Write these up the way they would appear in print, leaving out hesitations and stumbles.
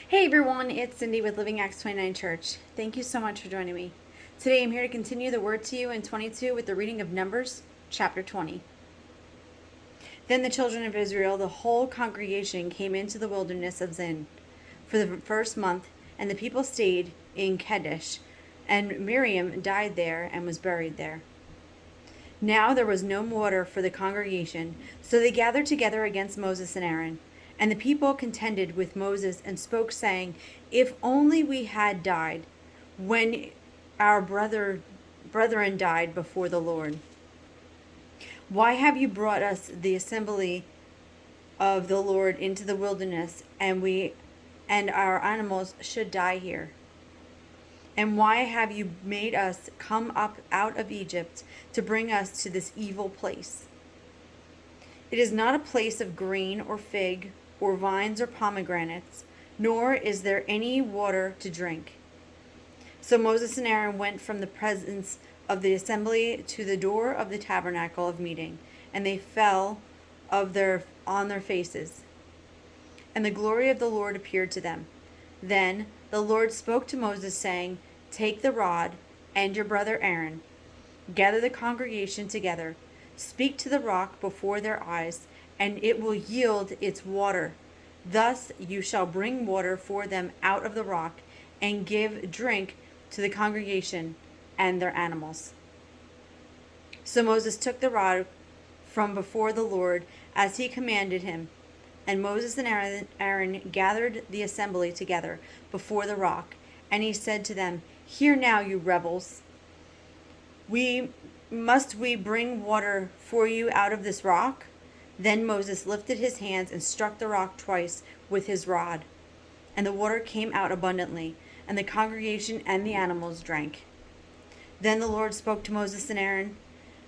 Hey everyone, it's Cindy with Living Acts 29 Church. Thank you so much for joining me. Today I'm here to continue the word to you in 22 with the reading of Numbers, chapter 20. Then the children of Israel, the whole congregation, came into the wilderness of Zin for the first month, and the people stayed in Kadesh, and Miriam died there and was buried there. Now there was no water for the congregation, so they gathered together against Moses and Aaron. And the people contended with Moses and spoke, saying, If only we had died when our brethren died before the Lord. Why have you brought us the assembly of the Lord into the wilderness, and we and our animals should die here? And why have you made us come up out of Egypt to bring us to this evil place? It is not a place of grain or fig or vines or pomegranates, nor is there any water to drink. So Moses and Aaron went from the presence of the assembly to the door of the tabernacle of meeting, and they fell on their faces. And the glory of the Lord appeared to them. Then the Lord spoke to Moses, saying, Take the rod and your brother Aaron, gather the congregation together, speak to the rock before their eyes, and it will yield its water. Thus you shall bring water for them out of the rock, and give drink to the congregation and their animals. So Moses took the rod from before the Lord as he commanded him, and Moses and Aaron gathered the assembly together before the rock, and he said to them, Hear now, you rebels. Must we bring water for you out of this rock? Then Moses lifted his hands and struck the rock twice with his rod, and the water came out abundantly, and the congregation and the animals drank. Then the Lord spoke to Moses and Aaron,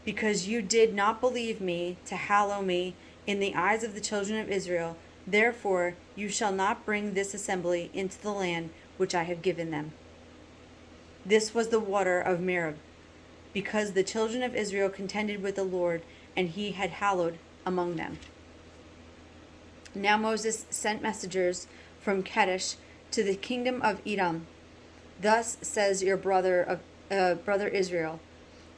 Because you did not believe me to hallow me in the eyes of the children of Israel, therefore you shall not bring this assembly into the land which I have given them. This was the water of Meribah, because the children of Israel contended with the Lord, and he had hallowed among them. Now Moses sent messengers from Kadesh to the kingdom of Edom. Thus says your brother Israel,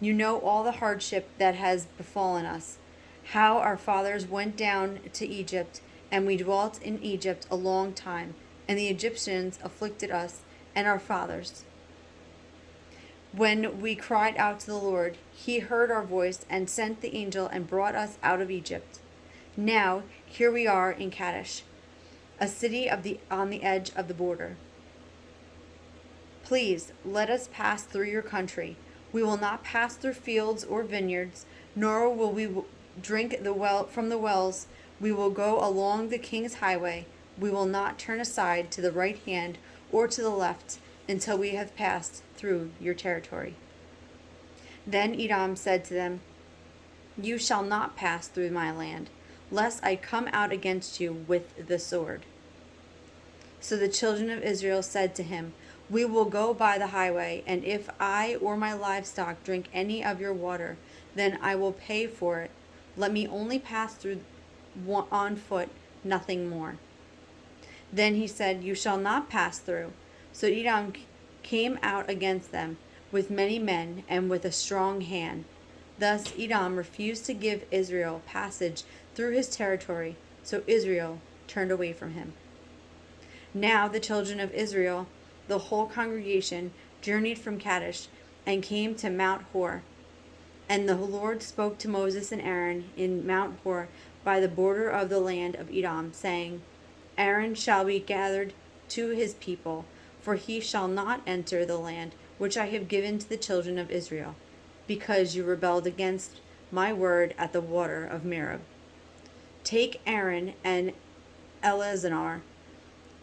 You know all the hardship that has befallen us, how our fathers went down to Egypt, and we dwelt in Egypt a long time, and the Egyptians afflicted us and our fathers. When we cried out to the Lord, he heard our voice and sent the angel and brought us out of Egypt. Now, here we are in Kadesh, a city on the edge of the border. Please, let us pass through your country. We will not pass through fields or vineyards, nor will we drink from the wells. We will go along the king's highway. We will not turn aside to the right hand or to the left until we have passed through your territory. Then Edom said to them, You shall not pass through my land, lest I come out against you with the sword. So the children of Israel said to him, We will go by the highway, and if I or my livestock drink any of your water, then I will pay for it. Let me only pass through on foot, nothing more. Then he said, You shall not pass through. So Edom came out against them with many men and with a strong hand. Thus Edom refused to give Israel passage through his territory, so Israel turned away from him. Now the children of Israel, the whole congregation, journeyed from Kadesh and came to Mount Hor. And the Lord spoke to Moses and Aaron in Mount Hor by the border of the land of Edom, saying, Aaron shall be gathered to his people, for he shall not enter the land which I have given to the children of Israel, because you rebelled against my word at the water of Meribah. Take Aaron and Eleazar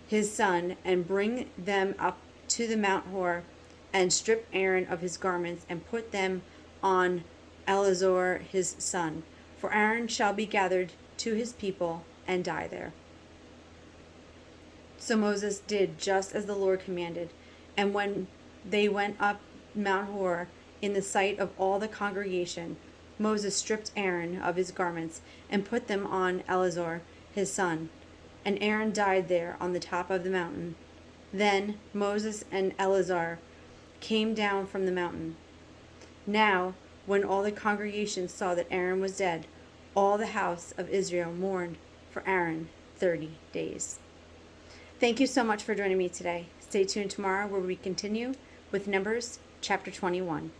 his son, and bring them up to the Mount Hor, and strip Aaron of his garments, and put them on Eleazar his son. For Aaron shall be gathered to his people and die there. So Moses did just as the Lord commanded, and when they went up Mount Hor in the sight of all the congregation, Moses stripped Aaron of his garments and put them on Eleazar his son. And Aaron died there on the top of the mountain, Then Moses and Eleazar came down from the mountain. Now, when all the congregation saw that Aaron was dead, all the house of Israel mourned for Aaron 30 days. Thank you so much for joining me today. Stay tuned tomorrow where we continue with Numbers chapter 21.